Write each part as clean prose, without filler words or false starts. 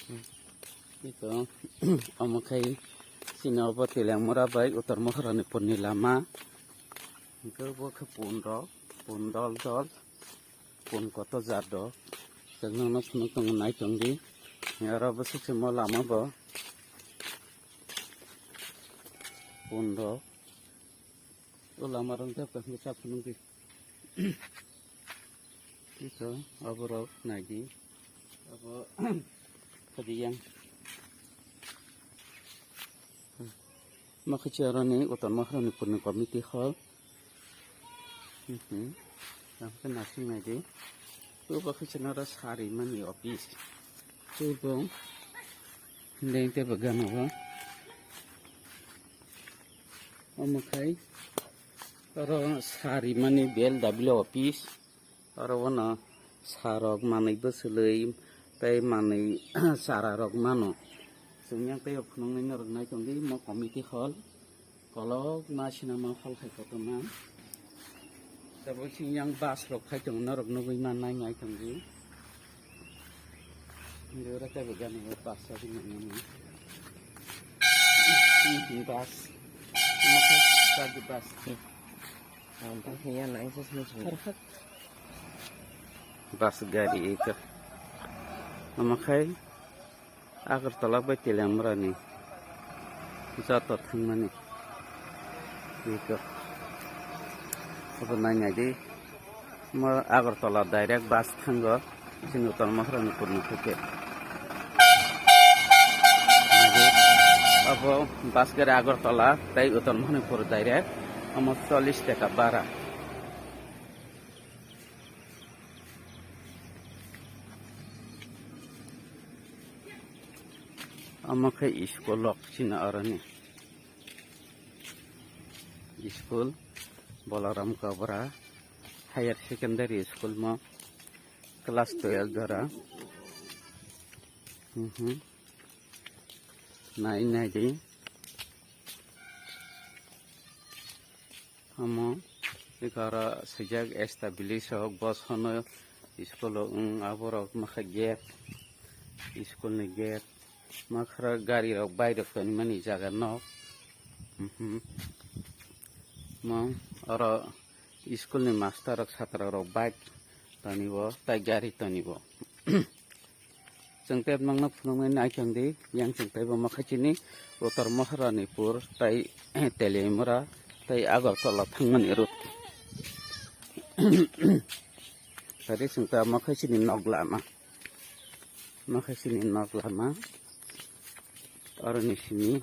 Ito, amakay sinawa tilang murabay utar maharani pun lama. Ito buka pun dol pun koto jado. Jangan nak punung naik tinggi. Yara besi cuma lama ba. Pun dol. Lama orang tiap kali kita punung di. Ito, aborok naigi. Abo tadi yang makanya ni utar maharani pun komite hall. Sampai nasi naigi. Tu bakal nara sehari mani office. Tu bong, hindi te bagan ako. Omakai, pero sehari mani BLW office. Pero wana sarog mani besulay, tay mani sararog mano. Senyang tayo punong ninarog na itong di mo committee hall. Kalau masih nama hall kay kotoman. Tapi yang bas rok kay tong narog no mana ngay tong di. Hindi ora tayo bagan ng bas sa tingin mo. Bas. Makay pagi bas. Nampak niya na isa semua. Bas gari itu. Makay agar tolak baik tilang merani. Jatuh thang mani. Itu. Sebenarnya di agar tolak direct bas thanggo sini utar maharani purni kuke. Abo bas gari agar tolak tai utar maharani pur direct amo 40 taka bara. Amakai iskolok cina arane. Iskol Bolaram Kabra Higher Secondary School ma kelas 12 dara. Naik naik amo ikara sejak establish hok bos hono iskolo aborok makhaget iskol ne get makra gari rok bayro kan mani jaga nok mo ora iskol ne master rok satra rok bike tanibo tai gari tanibo jengtep mangna phunung nai changdi yang jengtep makhachini utar maharani pur tai telemura tai agartala thangmani rut tadi sengta makhachini noglama Orang sini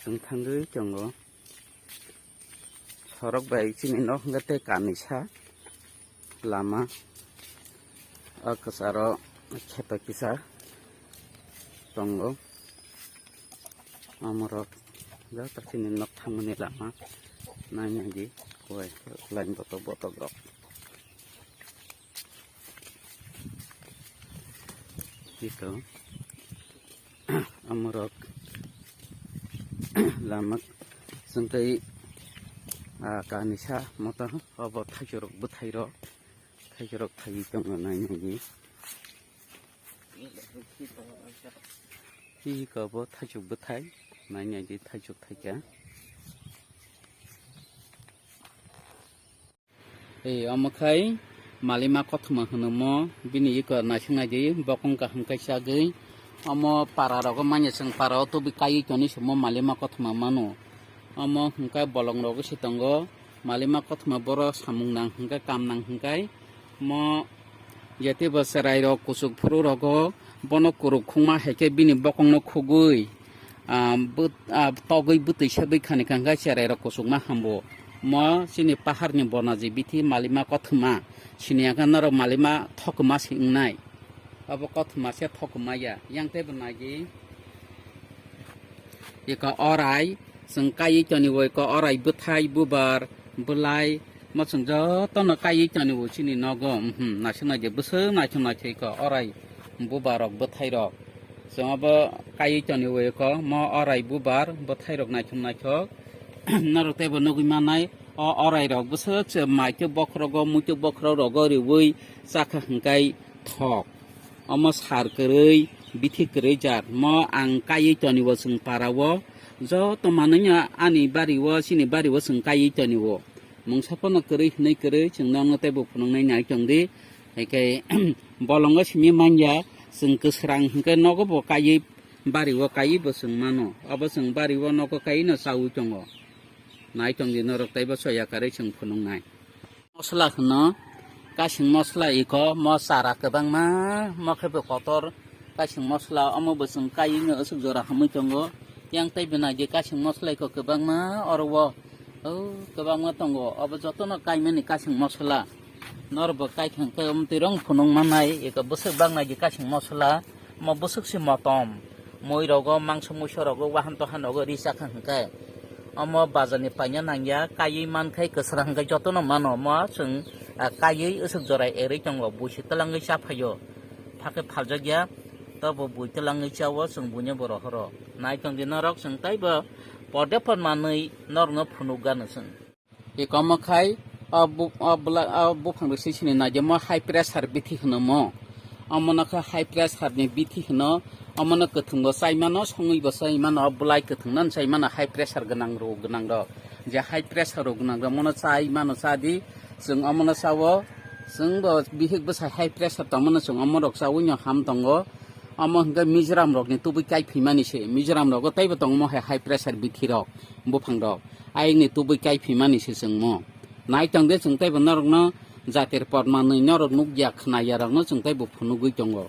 tangga janggo sorok baik sini nok ngete kanisa lama kesaro cepa kisah tonggo amorok dah tersini nok tangmani lama nanya di kue lain boto grok gitu amorok lamak sengkai kanisa mata apa thajorok buthairo thajorok thagi tong nanya gi hi ka bo thajok buthai nanya gi thajok thaja amakai malima kothma honomo bini ikor nasinga gi bokong ka hamkai sagai amo pararok manya seng parao to bikai joni sumo malima kothma mano amo hingkai bolong rogo sitongo malima kothma boro samung nang hingkai kam nang hingkai mo yate basarai rok kusuk phuru rogo bono kuruk khungma heke bini bokong no khugui togui butui sabai khani kangkai sarai rok kusuk ma hambo mo sini pahar ni bonaji bithi malima kothma sini akan naro malima thokma singnai abo kothma se thokma ya yang te benagi ika orai sengkai jani woi ko orai buthai bubar bulai mo sengjo tono kai jani wo sini nogo nasina je busu nasina che ko orai bubarok buthai rok so abo kai jani woi ko mo orai bubar buthai rok nasina chok naro te bonogui manai orai rok busu che mai che bokrogo mu che bokro rogo ri woi sakha hingkai thok อมสาร์เกยบิธิเกยจัดมออังกายจอนิวสึงปาราวจอตมันเนี่ยอันนี้บาริวสินิบาริวสึงกายจอนิวมงสัพนเกยในเกยจึงน้องเตบุพนงในไหนจังดีไอ้แกบอลงก็ชิมีมันยาสึงกษรังแกนอกก็บอกกายบาริวกายบสึงมันอบสึงบาริวนอกก็กายน่ะสาวจังไหนจังดีนรกเตบสวยากระจึงพนงไหนมสลาขนกาชิงมสลาอีกมอสาระกบังมามาเคยไปขอตอร์กาชิงมสลาอมบสึงกายเงอสุจราหมุจังยังเตบินาเจกาชิงมสลาก็กบังมาอรวกบังมาตงอบจตนกายมันกาชิงมสลานอรบกายขังก็มติรองพนงมันไหนอีกบุษบังนาเจกาชิงมสลามาบุษสิมาตอมมวยเราก็มังสมุชเราก็ว่าหันต่อหันเราก็ริสักขังก็อมบาจันปายนังยากายมันใครกษรังก็จตนมันมาซึ่งกายสุจราเอริจังบุษตลังกิชาพยอพักพัลจักยาตบบุษตลังกิชาวซึ่งบุญญาบรอฮรนายจังดินรักซึ่งไตบพอเดพันมันในนอร์นพนุกันซึ่งอีกอมใครบุพังฤาษีชินนาจะมาไฮเพรสฮาร์บิธิขนมอมนักไฮเพรสฮาร์เนี่ยบิธิขนมนักถึงว่าใส่มันสงฆ์ว่าใส่มันบุไลกถึงนั้นใส่มันไฮเพรสฮาร์กันนังรูกันนังดอกจะไฮเพรสฮาร์กันนังดอกมันใส่มันซาดีซึ่งอมนักสาวซึ่งบ่บิหิกบ่ใส่ไฮเพรสฮาร์ต่อมันซึ่งอมนักสาวเนี่ยห้ามตงก็อมนักมิจรามรอกเนี่ยตัวไปไกลพิมานิเชมิจรามรอกก็ไต่บ่ตงมันไฮเพรสฮาร์บิธิรอกบุพังดอกไอ้เนี่ยตัวไปไกลพิมานิเชซึ่งมันนายจังเดชจึงไต่บนนรกนะจัตเตอร์ปอดมันในนรกนุกยักษ์นายรักนะจึงไต่บุพนุกุยจังก็